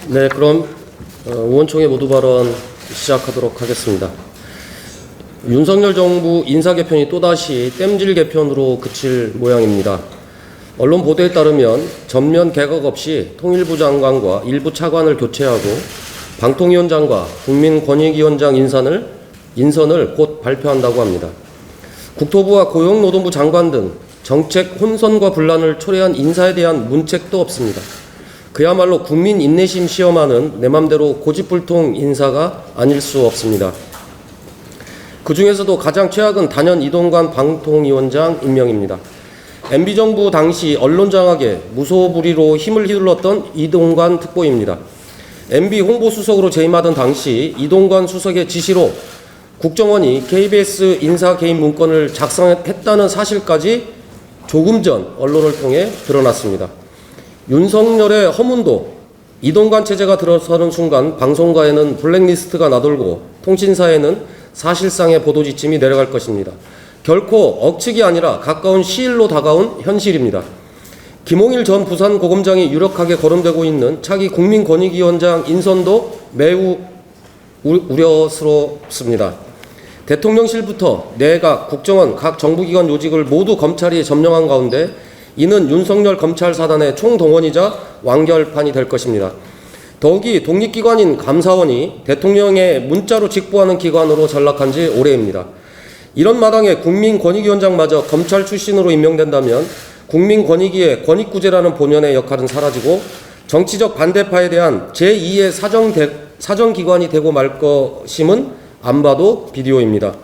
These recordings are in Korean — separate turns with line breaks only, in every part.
네, 그럼 의원총회 모두 발언 시작하도록 하겠습니다. 윤석열 정부 인사 개편이 또다시 땜질 개편으로 그칠 모양입니다. 언론 보도에 따르면 전면 개각 없이 통일부 장관과 일부 차관을 교체하고 방통위원장과 국민권익위원장 인선을 곧 발표한다고 합니다. 국토부와 고용노동부 장관 등 정책 혼선과 분란을 초래한 인사에 대한 문책도 없습니다. 그야말로 국민 인내심 시험하는 내 맘대로 고집불통 인사가 아닐 수 없습니다. 그 중에서도 가장 최악은 단연 이동관 방통위원장 임명입니다. MB정부 당시 언론장악에 무소불위로 힘을 휘둘렀던 이동관 특보입니다. MB 홍보수석으로 재임하던 당시 이동관 수석의 지시로 국정원이 KBS 인사 개입 문건을 작성했다는 사실까지 조금 전 언론을 통해 드러났습니다. 윤석열의 허문도 이동관 체제가 들어서는 순간 방송가에는 블랙리스트가 나돌고 통신사에는 사실상의 보도 지침이 내려갈 것입니다. 결코 억측이 아니라 가까운 시일로 다가온 현실입니다. 김홍일 전 부산고검장이 유력하게 거론되고 있는 차기 국민권익위원장 인선도 매우 우려스럽습니다. 대통령실부터 내각, 국정원, 각 정부기관 요직을 모두 검찰이 점령한 가운데 이는 윤석열 검찰 사단의 총동원이자 완결판이 될 것입니다. 더욱이 독립기관인 감사원이 대통령의 문자로 직보하는 기관으로 전락한 지 오래입니다. 이런 마당에 국민권익위원장마저 검찰 출신으로 임명된다면 국민권익위의 권익구제라는 본연의 역할은 사라지고 정치적 반대파에 대한 제2의 사정기관이 되고 말 것임은 안 봐도 비디오입니다.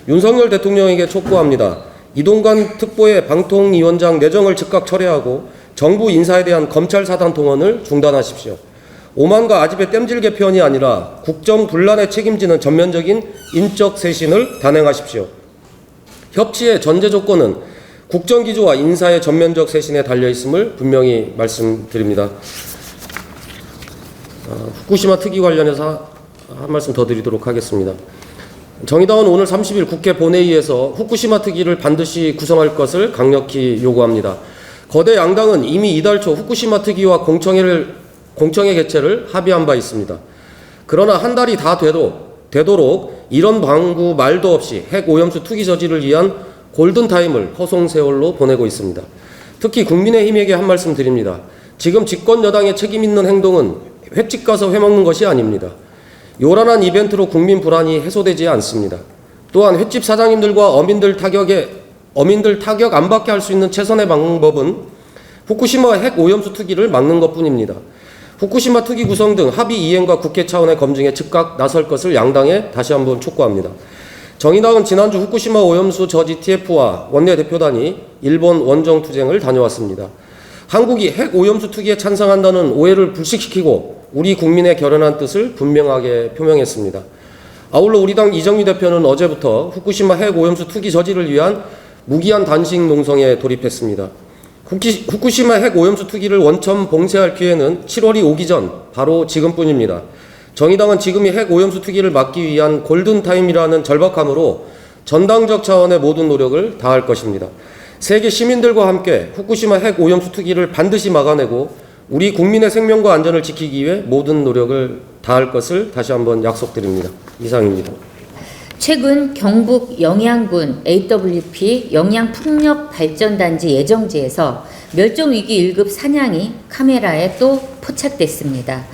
윤석열 대통령에게 촉구합니다. 이동관 특보의 방통위원장 내정을 즉각 철회하고 정부 인사에 대한 검찰 사단 동원을 중단하십시오. 오만과 아집의 땜질 개편이 아니라 국정 분란에 책임지는 전면적인 인적 쇄신을 단행하십시오. 협치의 전제 조건은 국정기조와 인사의 전면적 쇄신에 달려있음을 분명히 말씀드립니다. 후쿠시마 특위 관련해서 한 말씀 더 드리도록 하겠습니다. 정의당은 오늘 30일 국회 본회의에서 후쿠시마 특위를 반드시 구성할 것을 강력히 요구합니다. 거대 양당은 이미 이달 초 후쿠시마 특위와 공청회 개최를 합의한 바 있습니다. 그러나 한 달이 다 되도록 이런 방구 말도 없이 핵 오염수 투기 저지를 위한 골든타임을 허송세월로 보내고 있습니다. 특히 국민의힘에게 한 말씀 드립니다. 지금 집권 여당의 책임 있는 행동은 횟집 가서 회먹는 것이 아닙니다. 요란한 이벤트로 국민 불안이 해소되지 않습니다. 또한 횟집 사장님들과 어민들 타격 안 받게 할 수 있는 최선의 방법은 후쿠시마 핵 오염수 투기를 막는 것뿐입니다. 후쿠시마 특위 구성 등 합의 이행과 국회 차원의 검증에 즉각 나설 것을 양당에 다시 한번 촉구합니다. 정의당은 지난주 후쿠시마 오염수 저지 TF와 원내대표단이 일본 원정 투쟁을 다녀왔습니다. 한국이 핵 오염수 투기에 찬성한다는 오해를 불식시키고 우리 국민의 결연한 뜻을 분명하게 표명했습니다. 아울러 우리 당 이정미 대표는 어제부터 후쿠시마 핵 오염수 투기 저지를 위한 무기한 단식 농성에 돌입했습니다. 후쿠시마 핵 오염수 투기를 원천 봉쇄할 기회는 7월이 오기 전 바로 지금뿐입니다. 정의당은 지금이 핵 오염수 투기를 막기 위한 골든타임이라는 절박함으로 전당적 차원의 모든 노력을 다할 것입니다. 세계 시민들과 함께 후쿠시마 핵 오염수 투기를 반드시 막아내고 우리 국민의 생명과 안전을 지키기 위해 모든 노력을 다할 것을 다시 한번 약속드립니다. 이상입니다.
최근 경북 영양군 AWP 영양풍력발전단지 예정지에서 멸종위기 1급 사냥이 카메라에 또 포착됐습니다.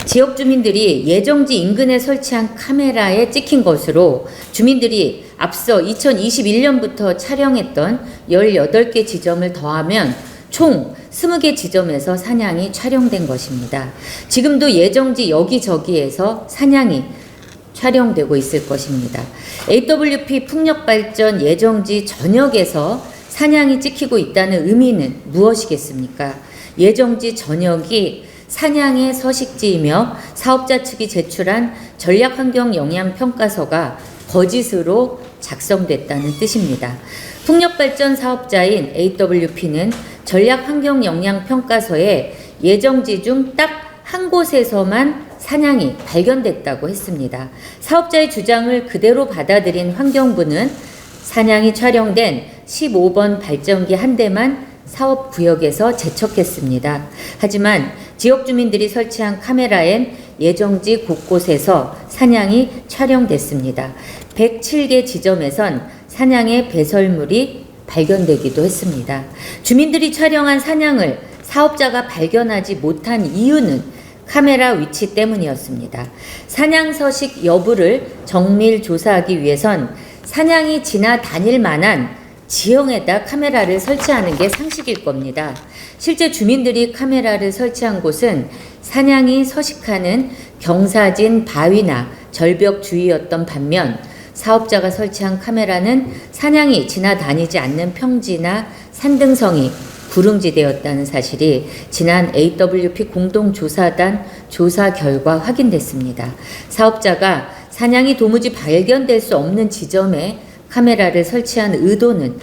지역 주민들이 예정지 인근에 설치한 카메라에 찍힌 것으로 주민들이 앞서 2021년부터 촬영했던 18개 지점을 더하면 총 20개 지점에서 사냥이 촬영된 것입니다. 지금도 예정지 여기저기에서 사냥이 촬영되고 있을 것입니다. AWP 풍력발전 예정지 전역에서 사냥이 찍히고 있다는 의미는 무엇이겠습니까? 예정지 전역이 사냥의 서식지이며 사업자 측이 제출한 전략환경영향평가서가 거짓으로 작성됐다는 뜻입니다. 풍력발전 사업자인 AWP는 전략환경영향평가서에 예정지 중 딱 한 곳에서만 사냥이 발견됐다고 했습니다. 사업자의 주장을 그대로 받아들인 환경부는 사냥이 촬영된 15번 발전기 한 대만 사업구역에서 제척했습니다. 하지만 지역 주민들이 설치한 카메라엔 예정지 곳곳에서 사냥이 촬영됐습니다. 107개 지점에선 사냥의 배설물이 발견되기도 했습니다. 주민들이 촬영한 사냥을 사업자가 발견하지 못한 이유는 카메라 위치 때문이었습니다. 사냥 서식 여부를 정밀 조사하기 위해선 사냥이 지나다닐 만한 지형에다 카메라를 설치하는 게 상식일 겁니다. 실제 주민들이 카메라를 설치한 곳은 사냥이 서식하는 경사진 바위나 절벽 주위였던 반면 사업자가 설치한 카메라는 사냥이 지나다니지 않는 평지나 산등성이 구릉지대였다는 사실이 지난 AWP 공동조사단 조사 결과 확인됐습니다. 사업자가 사냥이 도무지 발견될 수 없는 지점에 카메라를 설치한 의도는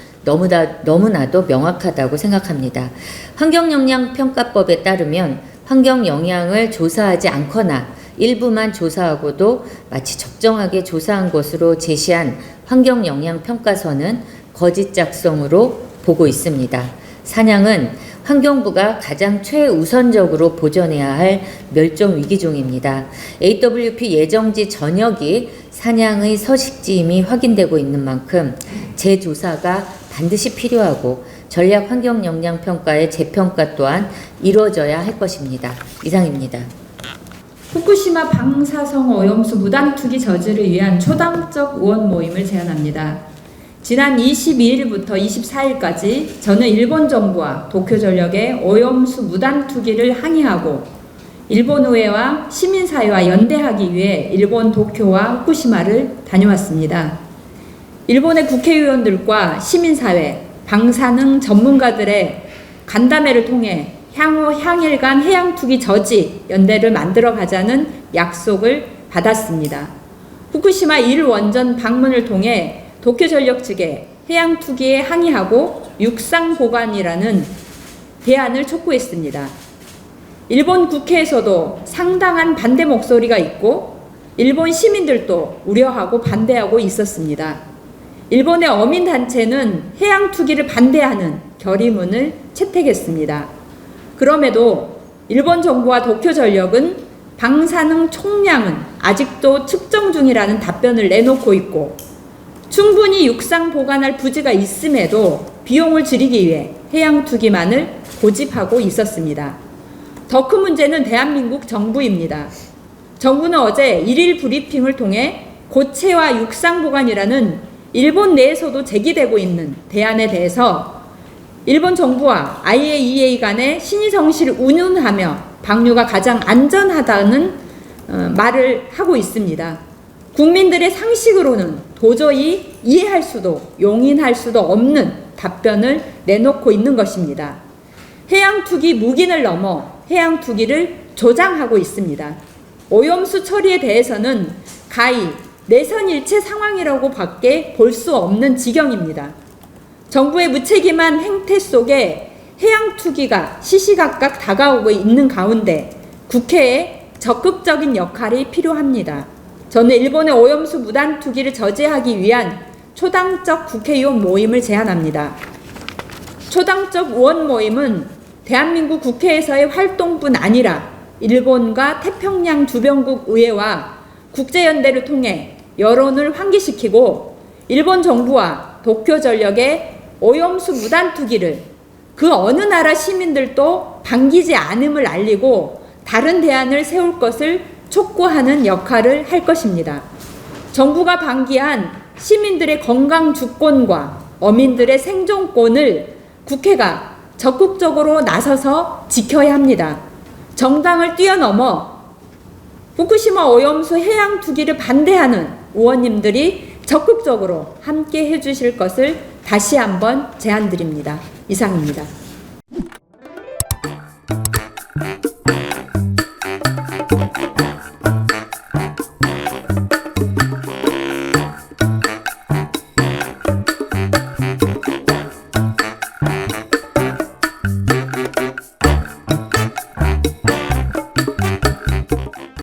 너무나도 명확하다고 생각합니다. 환경영향평가법에 따르면 환경영향을 조사하지 않거나 일부만 조사하고도 마치 적정하게 조사한 것으로 제시한 환경영향평가서는 거짓 작성으로 보고 있습니다. 사냥은 환경부가 가장 최우선적으로 보존해야 할 멸종위기종입니다. AWP 예정지 전역이 사냥의 서식지임이 확인되고 있는 만큼 재조사가 반드시 필요하고 전략 환경영향평가의 재평가 또한 이루어져야 할 것입니다. 이상입니다.
후쿠시마 방사성 오염수 무단 투기 저지를 위한 초당적 의원 모임을 제안합니다. 지난 22일부터 24일까지 저는 일본 정부와 도쿄전력의 오염수 무단 투기를 항의하고 일본 의회와 시민사회와 연대하기 위해 일본 도쿄와 후쿠시마를 다녀왔습니다. 일본의 국회의원들과 시민사회, 방사능 전문가들의 간담회를 통해 향후 향일간 해양투기 저지 연대를 만들어 가자는 약속을 받았습니다. 후쿠시마 1원전 방문을 통해 도쿄전력 측에 해양투기에 항의하고 육상보관이라는 대안을 촉구했습니다. 일본 국회에서도 상당한 반대 목소리가 있고 일본 시민들도 우려하고 반대하고 있었습니다. 일본의 어민단체는 해양투기를 반대하는 결의문을 채택했습니다. 그럼에도 일본 정부와 도쿄전력은 방사능 총량은 아직도 측정 중이라는 답변을 내놓고 있고 충분히 육상 보관할 부지가 있음에도 비용을 줄이기 위해 해양투기만을 고집하고 있었습니다. 더 큰 문제는 대한민국 정부입니다. 정부는 어제 1일 브리핑을 통해 고체와 육상 보관이라는 일본 내에서도 제기되고 있는 대안에 대해서 일본 정부와 IAEA 간의 신의 정시를 운운하며 방류가 가장 안전하다는 말을 하고 있습니다. 국민들의 상식으로는 도저히 이해할 수도 용인할 수도 없는 답변을 내놓고 있는 것입니다. 해양투기 묵인을 넘어 해양투기를 조장하고 있습니다. 오염수 처리에 대해서는 가히 내선일체 상황이라고 밖에 볼 수 없는 지경입니다. 정부의 무책임한 행태 속에 해양투기가 시시각각 다가오고 있는 가운데 국회에 적극적인 역할이 필요합니다. 저는 일본의 오염수 무단 투기를 저지하기 위한 초당적 국회의원 모임을 제안합니다. 초당적 의원 모임은 대한민국 국회에서의 활동뿐 아니라 일본과 태평양 주변국 의회와 국제연대를 통해 여론을 환기시키고 일본 정부와 도쿄전력의 오염수 무단 투기를 그 어느 나라 시민들도 반기지 않음을 알리고 다른 대안을 세울 것을 촉구하는 역할을 할 것입니다. 정부가 방기한 시민들의 건강 주권과 어민들의 생존권을 국회가 적극적으로 나서서 지켜야 합니다. 정당을 뛰어넘어 후쿠시마 오염수 해양 투기를 반대하는 의원님들이 적극적으로 함께 해주실 것을 다시 한번 제안드립니다. 이상입니다.